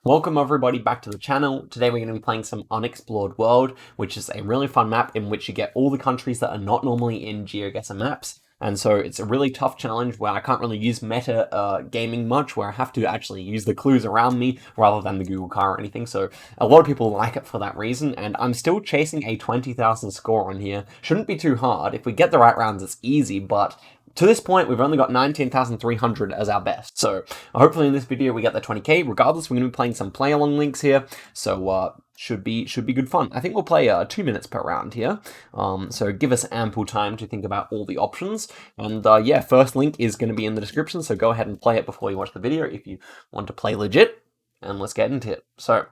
Welcome everybody back to the channel. Today we're going to be playing some Unexplored World, which is a really fun map in which you get all the countries that are not normally in Geoguessr maps. And so it's a really tough challenge where I can't really use meta gaming much, where I have to actually use the clues around me rather than the Google car or anything. So a lot of people like it for that reason, and I'm still chasing a 20,000 score on here. Shouldn't be too hard. If we get the right rounds, it's easy, but to this point, we've only got 19,300 as our best, so hopefully in this video we get the 20k. Regardless, we're going to be playing some play-along links here, so should be good fun. I think we'll play 2 minutes per round here, so give us ample time to think about all the options. And yeah, first link is going to be in the description, so go ahead and play it before you watch the video if you want to play legit, and let's get into it. So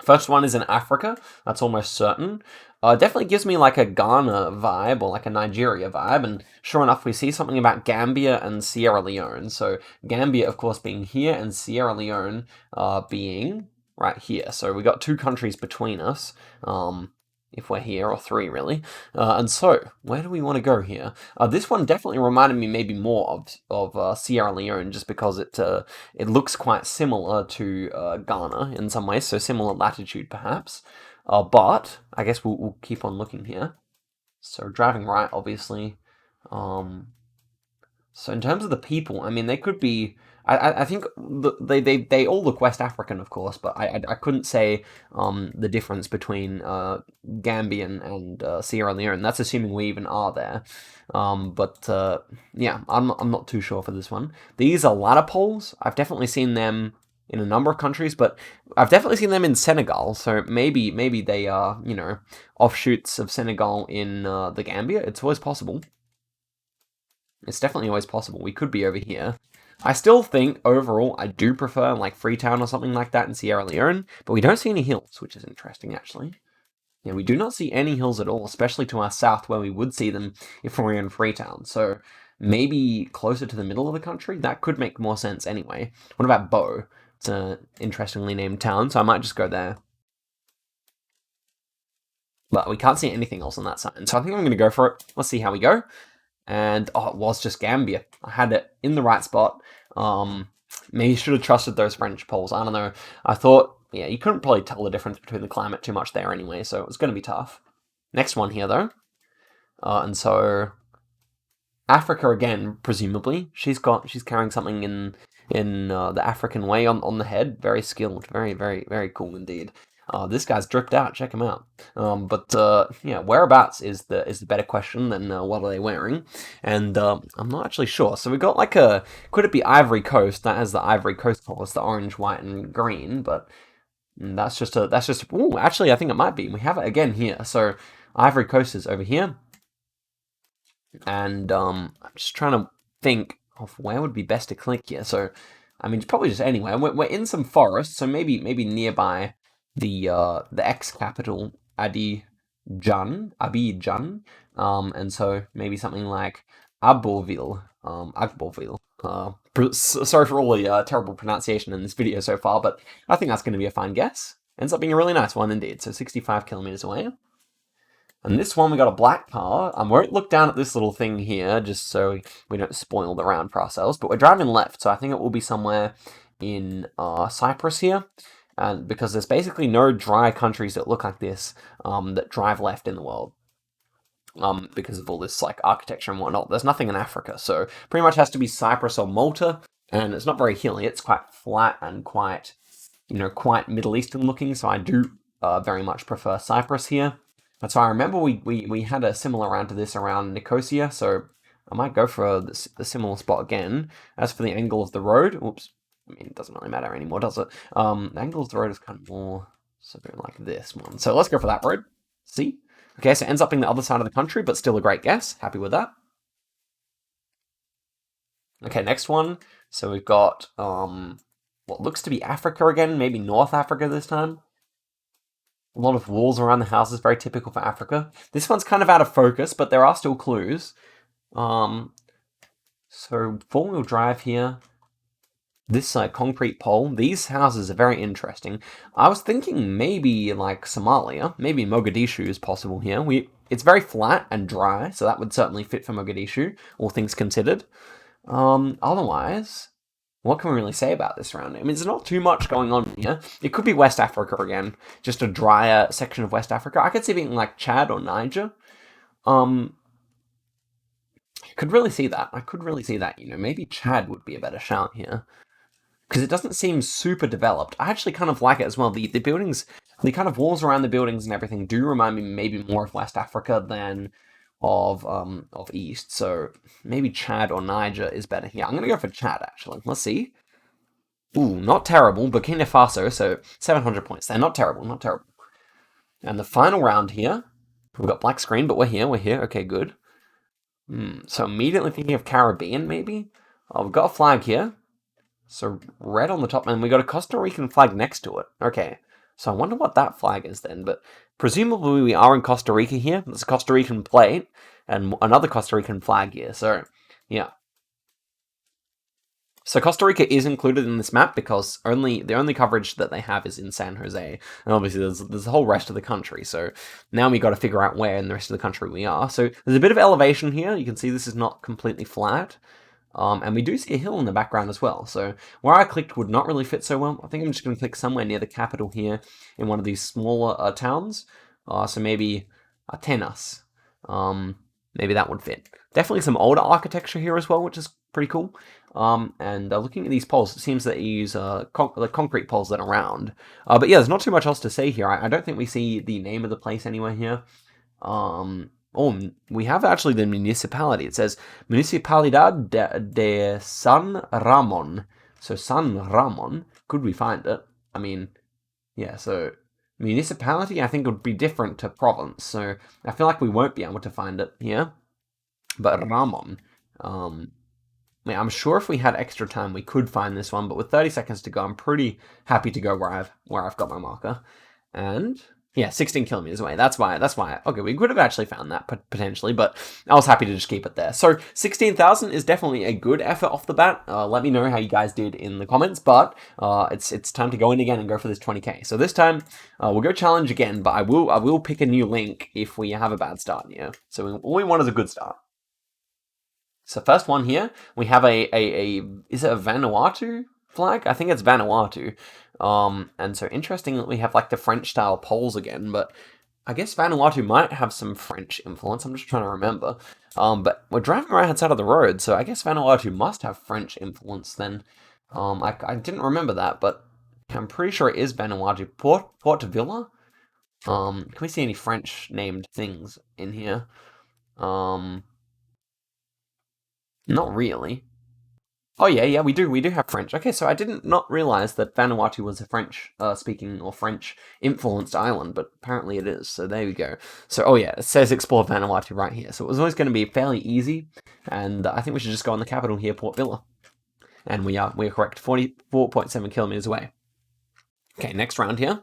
first one is in Africa, that's almost certain. Definitely gives me like a Ghana vibe or like a Nigeria vibe, and sure enough we see something about Gambia and Sierra Leone. So Gambia of course being here and Sierra Leone being right here. So we got two countries between us, if we're here, or three really. And so where do we want to go here? This one definitely reminded me maybe more of Sierra Leone, just because it looks quite similar to Ghana in some ways, so similar latitude perhaps. But I guess we'll keep on looking here. So driving right, obviously. So in terms of the people, I mean, they could be. I think they all look West African, of course, but I couldn't say the difference between Gambian and Sierra Leone. That's assuming we even are there. But yeah, I'm not too sure for this one. These are ladder poles. I've definitely seen them in a number of countries, but I've definitely seen them in Senegal, so maybe they are, you know, offshoots of Senegal in the Gambia. It's always possible. It's definitely always possible. We could be over here. I still think, overall, I do prefer, like, Freetown or something like that in Sierra Leone, but we don't see any hills, which is interesting, actually. Yeah, we do not see any hills at all, especially to our south, where we would see them if we were in Freetown, so maybe closer to the middle of the country? That could make more sense anyway. What about Bo? It's an interestingly named town, so I might just go there. But we can't see anything else on that side, so I think I'm going to go for it. Let's see how we go. And, oh, it was just Gambia. I had it in the right spot. Maybe should have trusted those French polls. I don't know. I thought, yeah, you couldn't probably tell the difference between the climate too much there anyway, so it was going to be tough. Next one here, though. And so Africa again, presumably. She's carrying something in the African way on the head. Very skilled. Very, very, very cool indeed. This guy's dripped out. Check him out. But yeah, whereabouts is the better question than what are they wearing? And I'm not actually sure. So we got like could it be Ivory Coast? That has the Ivory Coast colors, the orange, white, and green. But that's just ooh, actually, I think it might be. We have it again here. So Ivory Coast is over here. And I'm just trying to think of where would be best to click here. So, I mean, it's probably just anywhere. We're in some forest, so maybe nearby the ex capital Abidjan, and so maybe something like Agboville. Sorry for all the terrible pronunciation in this video so far, but I think that's going to be a fine guess. Ends up being a really nice one indeed. So 65 kilometers away. And this one, we got a black car. I won't look down at this little thing here, just so we don't spoil the round for ourselves. But we're driving left, so I think it will be somewhere in Cyprus here. And because there's basically no dry countries that look like this that drive left in the world. Because of all this like architecture and whatnot. There's nothing in Africa, so pretty much has to be Cyprus or Malta. And it's not very hilly. It's quite flat and quite, you know, quite Middle Eastern looking. So I do very much prefer Cyprus here. And so I remember we had a similar round to this around Nicosia, so I might go for the similar spot again. As for the angle of the road, oops, I mean, it doesn't really matter anymore, does it? The angle of the road is kind of more something like this one. So let's go for that road. See? Okay, so it ends up being the other side of the country, but still a great guess. Happy with that. Okay, next one. So we've got what looks to be Africa again, maybe North Africa this time. A lot of walls around the houses, very typical for Africa. This one's kind of out of focus, but there are still clues. So four-wheel drive here. This concrete pole. These houses are very interesting. I was thinking maybe like Somalia, maybe Mogadishu is possible here. It's very flat and dry, so that would certainly fit for Mogadishu, all things considered. Otherwise, what can we really say about this round? I mean, there's not too much going on here. It could be West Africa again, just a drier section of West Africa. I could see being like Chad or Niger. Could really see that. I could really see that. Maybe Chad would be a better shout here because it doesn't seem super developed. I actually kind of like it as well. The buildings, the kind of walls around the buildings and everything do remind me maybe more of West Africa than of East. So maybe Chad or Niger is better here. I'm gonna go for Chad actually. Let's see. Ooh, not terrible. Burkina Faso, so 700 points there. Not terrible, not terrible. And the final round here, we've got black screen, but we're here. Okay, good. So immediately thinking of Caribbean, maybe. Oh, we've got a flag here. So red on the top, and we got a Costa Rican flag next to it. Okay, so I wonder what that flag is then. But presumably we are in Costa Rica here. There's a Costa Rican plate and another Costa Rican flag here. So yeah. So Costa Rica is included in this map because the only coverage that they have is in San Jose, and obviously there's the whole rest of the country. So now we got to figure out where in the rest of the country we are. So there's a bit of elevation here. You can see this is not completely flat. And we do see a hill in the background as well. So where I clicked would not really fit so well. I think I'm just going to click somewhere near the capital here in one of these smaller towns. So maybe Atenas. Maybe that would fit. Definitely some older architecture here as well, which is pretty cool. And looking at these poles, it seems that you use the concrete poles that are round. But yeah, there's not too much else to say here. I don't think we see the name of the place anywhere here. We have actually the municipality. It says Municipalidad de San Ramon. So San Ramon, could we find it? I mean, yeah, so municipality I think would be different to province. So I feel like we won't be able to find it here. But Ramon, I'm sure if we had extra time we could find this one, but with 30 seconds to go, I'm pretty happy to go where I've got my marker. And yeah, 16 kilometers away. That's why. Okay, we could have actually found that potentially, but I was happy to just keep it there. So 16,000 is definitely a good effort off the bat. Let me know how you guys did in the comments, but it's time to go in again and go for this 20k. So this time we'll go challenge again, but I will pick a new link if we have a bad start. Yeah. So all we want is a good start. So first one here, we have is it a Vanuatu flag? I think it's Vanuatu. And so interesting that we have like the French style poles again, but I guess Vanuatu might have some French influence. I'm just trying to remember. But we're driving right outside of the road, so I guess Vanuatu must have French influence then. I didn't remember that, but I'm pretty sure it is Vanuatu. Port Villa? Can we see any French named things in here? Not really. Oh yeah, we do have French. Okay, so I didn't not realize that Vanuatu was a French speaking or French influenced island, but apparently it is. So there we go. So oh yeah, it says explore Vanuatu right here. So it was always going to be fairly easy, and I think we should just go on the capital here, Port Vila, and we're correct, 44.7 kilometers away. Okay, next round here,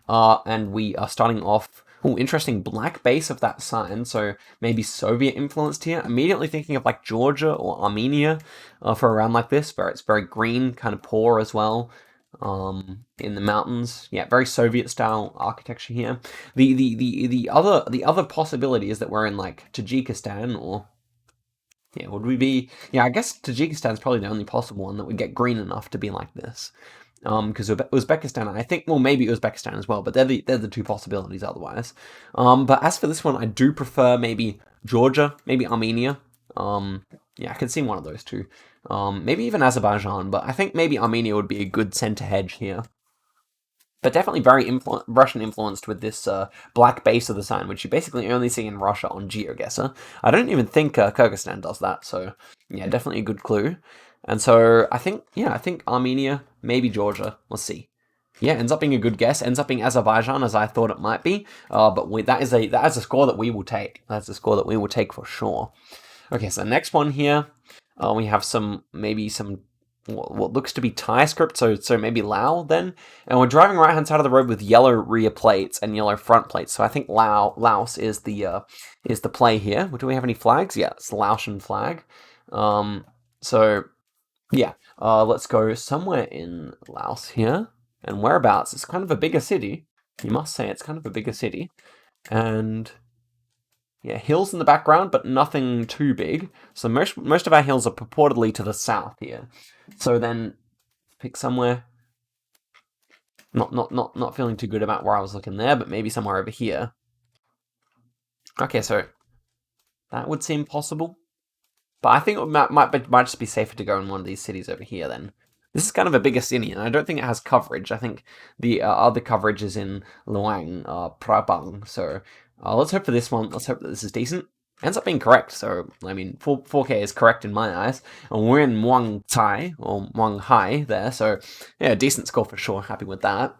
and we are starting off. Oh, interesting black base of that sign, so maybe Soviet influenced here. Immediately thinking of like Georgia or Armenia for a round like this, where it's very green, kind of poor as well, in the mountains. Yeah, very Soviet style architecture here. The other possibility is that we're in like Tajikistan or yeah, would we be? Yeah, I guess Tajikistan is probably the only possible one that would get green enough to be like this. Because Uzbekistan, I think, well, maybe Uzbekistan as well, but they're the two possibilities otherwise. But as for this one, I do prefer maybe Georgia, maybe Armenia. Yeah, I could see one of those two. Maybe even Azerbaijan, but I think maybe Armenia would be a good center hedge here. But definitely very Russian influenced with this black base of the sign, which you basically only see in Russia on Geoguessr. I don't even think Kyrgyzstan does that, so yeah, definitely a good clue. And so I think Armenia, maybe Georgia. Let's see. Yeah, ends up being a good guess. Ends up being Azerbaijan, as I thought it might be. But that is a score that we will take. That's a score that we will take for sure. Okay, so next one here, we have maybe some what looks to be Thai script. So maybe Lao then. And we're driving right hand side of the road with yellow rear plates and yellow front plates. So I think Laos is the play here. Do we have any flags? Yeah, it's the Laotian flag. So yeah, let's go somewhere in Laos here. And whereabouts? It's kind of a bigger city. You must say it's kind of a bigger city. And yeah, hills in the background, but nothing too big. So most of our hills are purportedly to the south here. So then pick somewhere. Not feeling too good about where I was looking there, but maybe somewhere over here. Okay, so that would seem possible. But I think it might just be safer to go in one of these cities over here then. This is kind of a bigger city, and I don't think it has coverage. I think the other coverage is in Luang, Prabang. So let's hope for this one. Let's hope that this is decent. Ends up being correct. So I mean, 4K is correct in my eyes, and we're in Muang Thai or Muang Hai there. So yeah, decent score for sure. Happy with that.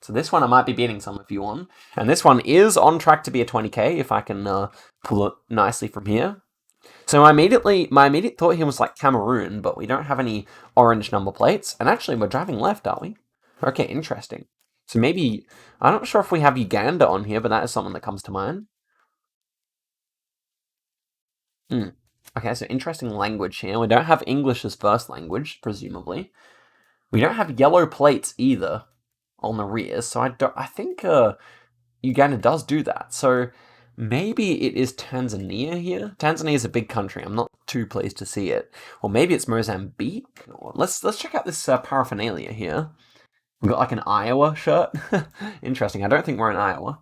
So this one I might be beating some of you on, and this one is on track to be a 20K if I can pull it nicely from here. So my immediate thought here was like Cameroon, but we don't have any orange number plates. And actually, we're driving left, aren't we? Okay, interesting. So maybe, I'm not sure if we have Uganda on here, but that is something that comes to mind. Okay, so interesting language here. We don't have English as first language, presumably. We don't have yellow plates either on the rears, so I think Uganda does do that. So maybe it is Tanzania here. Tanzania is a big country. I'm not too pleased to see it. Or maybe it's Mozambique. Let's check out this paraphernalia here. We've got like an Iowa shirt. Interesting. I don't think we're in Iowa.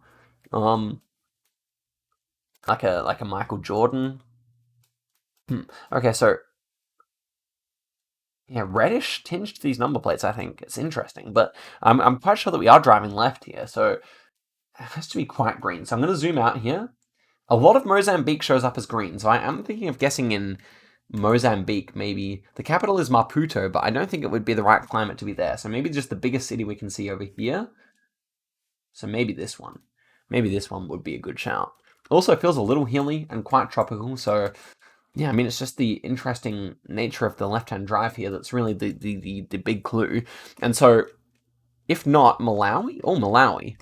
Like a Michael Jordan. Okay, so yeah, reddish tinged to these number plates. I think it's interesting, but I'm quite sure that we are driving left here. So it has to be quite green. So I'm going to zoom out here. A lot of Mozambique shows up as green, so I am thinking of guessing in Mozambique, maybe. The capital is Maputo, but I don't think it would be the right climate to be there. So maybe just the biggest city we can see over here. So maybe this one. Maybe this one would be a good shout. Also, it feels a little hilly and quite tropical, so yeah, I mean, it's just the interesting nature of the left-hand drive here that's really the big clue. And so, if not Malawi, Malawi.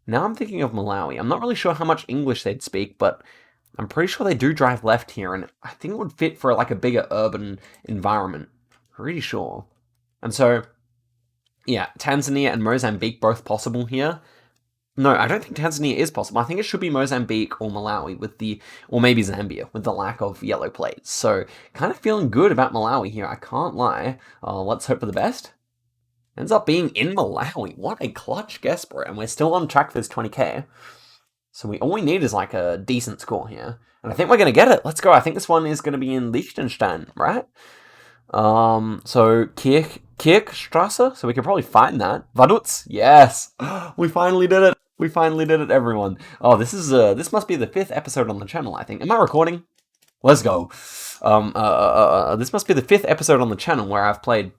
Now I'm thinking of Malawi. I'm not really sure how much English they'd speak, but I'm pretty sure they do drive left here, and I think it would fit for like a bigger urban environment. Pretty sure. And so, yeah, Tanzania and Mozambique both possible here. No, I don't think Tanzania is possible. I think it should be Mozambique or Malawi or maybe Zambia with the lack of yellow plates. So, kind of feeling good about Malawi here. I can't lie. Let's hope for the best. Ends up being in Malawi. What a clutch guess, bro. And we're still on track for this 20K. So all we need is like a decent score here. And I think we're going to get it. Let's go. I think this one is going to be in Liechtenstein, right? So Kirchstrasse. So we can probably find that. Vaduz. Yes. We finally did it. We finally did it, everyone. Oh, this must be the 5th episode on the channel, I think. Am I recording? Let's go. This must be the 5th episode on the channel where I've played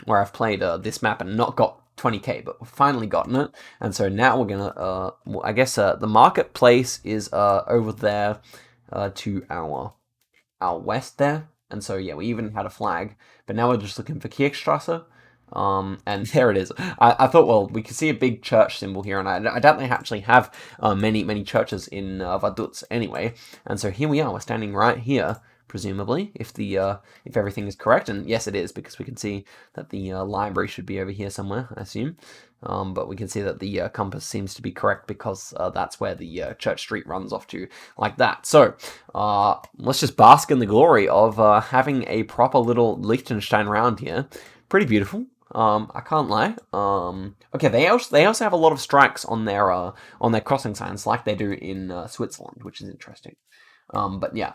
this map and not got 20K, but we've finally gotten it. And so now we're gonna, I guess the marketplace is over there to our west there. And so yeah, we even had a flag, but now we're just looking for Kirchstrasse. And there it is. I thought, well, we can see a big church symbol here, and I doubt they actually have many churches in Vaduz anyway. And so here we are. We're standing right here, presumably, if everything is correct, and yes, it is, because we can see that the library should be over here somewhere, I assume. But we can see that the compass seems to be correct because that's where the church street runs off to, like that. So let's just bask in the glory of having a proper little Liechtenstein round here. Pretty beautiful. I can't lie. Okay, they also have a lot of strikes on their crossing signs, like they do in Switzerland, which is interesting. But yeah.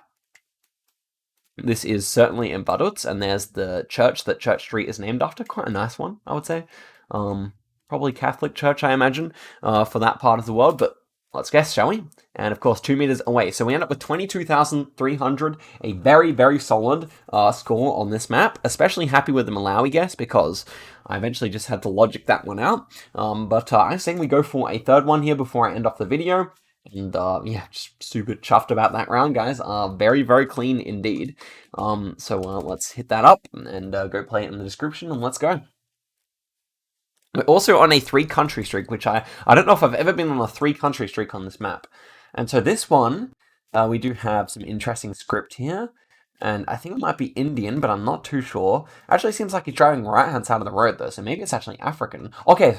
This is certainly in Vaduz, and there's the church that Church Street is named after. Quite a nice one, I would say. Probably Catholic church, I imagine, for that part of the world, but let's guess, shall we? And of course, 2 meters away. So we end up with 22,300, a very, very solid score on this map. Especially happy with the Malawi guess because I eventually just had to logic that one out. But I think we go for a third one here before I end off the video. And yeah, just super chuffed about that round, guys. Very, very clean indeed. So let's hit that up and go play it in the description, and let's go. We're also on a 3-country streak, which I don't know if I've ever been on a 3-country streak on this map. And so this one, we do have some interesting script here. And I think it might be Indian, but I'm not too sure. Actually, seems like he's driving right-hand side of the road, though, so maybe it's actually African. Okay.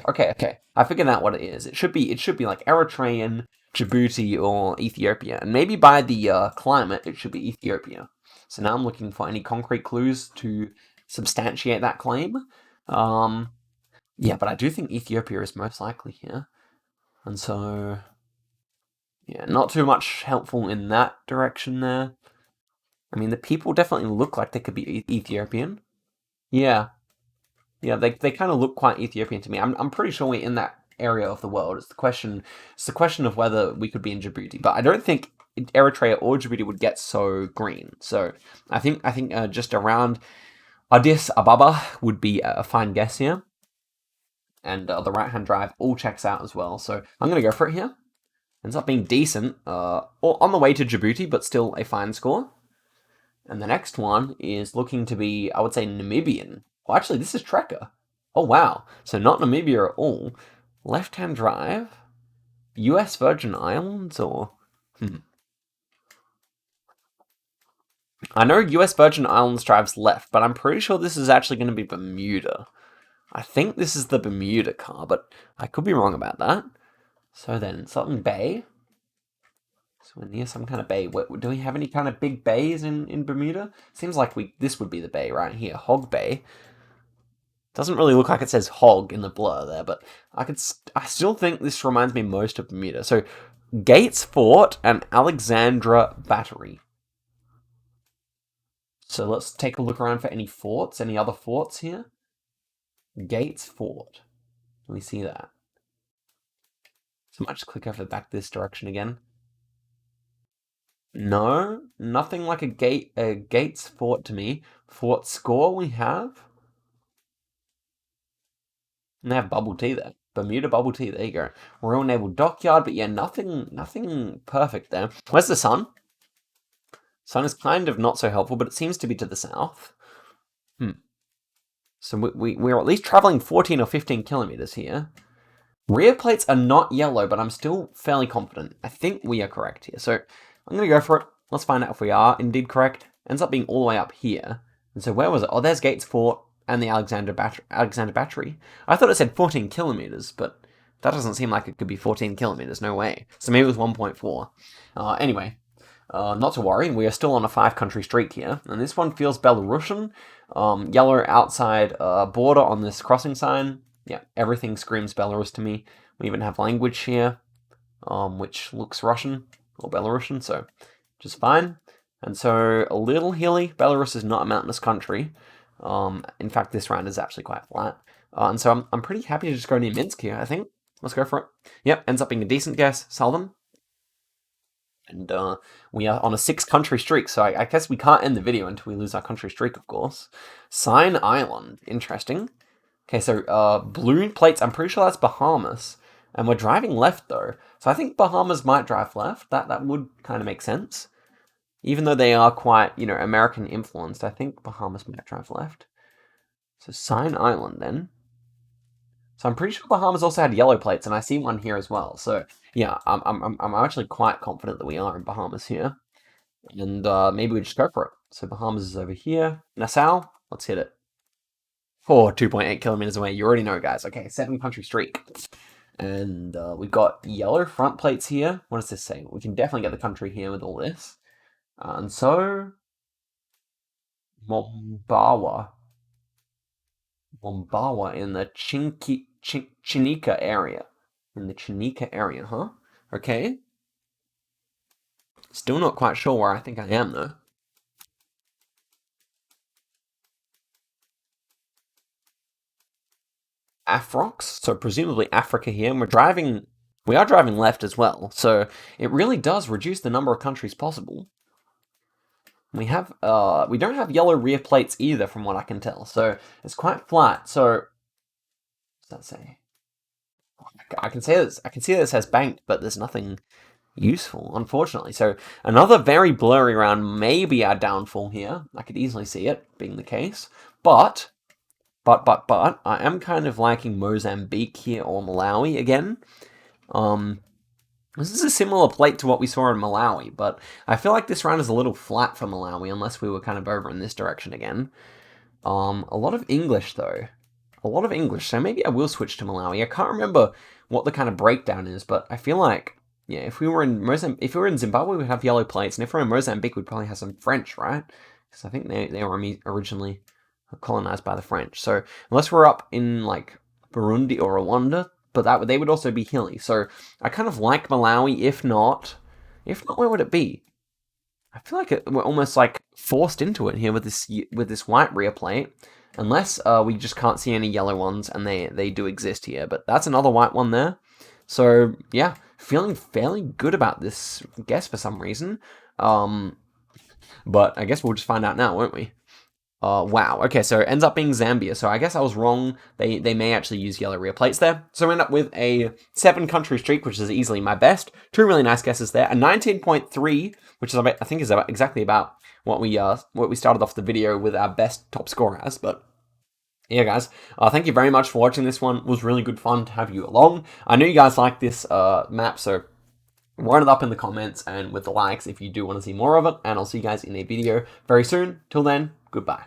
I figured out what it is. It should be like Eritrean, Djibouti, or Ethiopia. And maybe by the climate, it should be Ethiopia. So now I'm looking for any concrete clues to substantiate that claim. Yeah, but I do think Ethiopia is most likely here. And so, yeah, not too much helpful in that direction there. I mean, the people definitely look like they could be Ethiopian. Yeah, yeah, they kind of look quite Ethiopian to me. I'm pretty sure we're in that area of the world. It's the question of whether we could be in Djibouti, but I don't think Eritrea or Djibouti would get so green. So I think just around Addis Ababa would be a fine guess here, and the right hand drive all checks out as well. So I'm gonna go for it here. Ends up being decent, or on the way to Djibouti, but still a fine score. And the next one is looking to be, I would say, Namibian. Well, actually, this is Trekker. Oh, wow. So not Namibia at all. Left-hand drive? US Virgin Islands, or... I know US Virgin Islands drives left, but I'm pretty sure this is actually going to be Bermuda. I think this is the Bermuda car, but I could be wrong about that. So then, Sultan Bay. So we're near some kind of bay. Do we have any kind of big bays in Bermuda? Seems like this would be the bay right here, Hog Bay. Doesn't really look like it says hog in the blur there, but I still think this reminds me most of Bermuda. So Gates Fort and Alexandra Battery. So let's take a look around for any forts, any other forts here. Gates Fort. Can we see that? So I might just click over the back this direction again. No, nothing like a Gates Fort to me. Fort Score we have. And they have bubble tea there. Bermuda bubble tea, there you go. Royal Naval Dockyard, but yeah, nothing perfect there. Where's the sun? Sun is kind of not so helpful, but it seems to be to the south. So we're at least traveling 14 or 15 kilometers here. Rear plates are not yellow, but I'm still fairly confident. I think we are correct here. So I'm going to go for it. Let's find out if we are indeed correct. Ends up being all the way up here. And so where was it? Oh, there's Gates Fort and the Alexander Battery. I thought it said 14 kilometers, but that doesn't seem like it could be 14 kilometers. No way. So maybe it was 1.4. Anyway, not to worry. We are still on a 5-country streak here. And this one feels Belarusian. Yellow outside border on this crossing sign. Yeah, everything screams Belarus to me. We even have language here, which looks Russian or Belarusian, so just fine. And so a little hilly. Belarus is not a mountainous country. In fact, this round is actually quite flat. And so I'm pretty happy to just go near Minsk here, I think. Let's go for it. Yep, ends up being a decent guess. Sultan. And we are on a 6-country streak, so I guess we can't end the video until we lose our country streak, of course. Sign Island. Interesting. Okay, so balloon plates, I'm pretty sure that's Bahamas. And we're driving left, though. So I think Bahamas might drive left. That would kind of make sense. Even though they are quite, American influenced, I think Bahamas might drive left. So Sign Island, then. So I'm pretty sure Bahamas also had yellow plates, and I see one here as well. So yeah, I'm actually quite confident that we are in Bahamas here. And maybe we just go for it. So Bahamas is over here. Nassau, let's hit it. 2.8 kilometers away. You already know, guys. Okay, 7-country streak. And we've got yellow front plates here. What does this say? We can definitely get the country here with all this. And so... Mombawa in the Chinika area. In the Chinika area, huh? Okay. Still not quite sure where I think I am, though. Afrox, so presumably Africa here, and we are driving left as well, so it really does reduce the number of countries possible. We don't have yellow rear plates either, from what I can tell, so it's quite flat. So what does that say? I can see this has banked, but there's nothing useful, unfortunately. So another very blurry round may be our downfall here. I could easily see it being the case, but I am kind of liking Mozambique here, or Malawi again. This is a similar plate to what we saw in Malawi, but I feel like this round is a little flat for Malawi, unless we were kind of over in this direction again. A lot of English, though. A lot of English, so maybe I will switch to Malawi. I can't remember what the kind of breakdown is, but I feel like, yeah, if we were in Zimbabwe, we'd have yellow plates, and if we're in Mozambique, we'd probably have some French, right? Because I think they were originally colonized by the French. So unless we're up in like Burundi or Rwanda, but they would also be hilly. So I kind of like Malawi. If not, where would it be? I feel like we're almost like forced into it here with this white rear plate, unless we just can't see any yellow ones, and they do exist here. But that's another white one there. So yeah, feeling fairly good about this guess for some reason. But I guess we'll just find out now, won't we? Wow. Okay, so it ends up being Zambia. So I guess I was wrong. They may actually use yellow rear plates there. So we end up with a 7-country streak, which is easily my best. 2 really nice guesses there. A 19.3, which is I think is exactly about what we started off the video with our best top score as. But yeah, guys, thank you very much for watching this one. It was really good fun to have you along. I know you guys like this map, so write it up in the comments and with the likes if you do want to see more of it. And I'll see you guys in a video very soon. Till then, goodbye.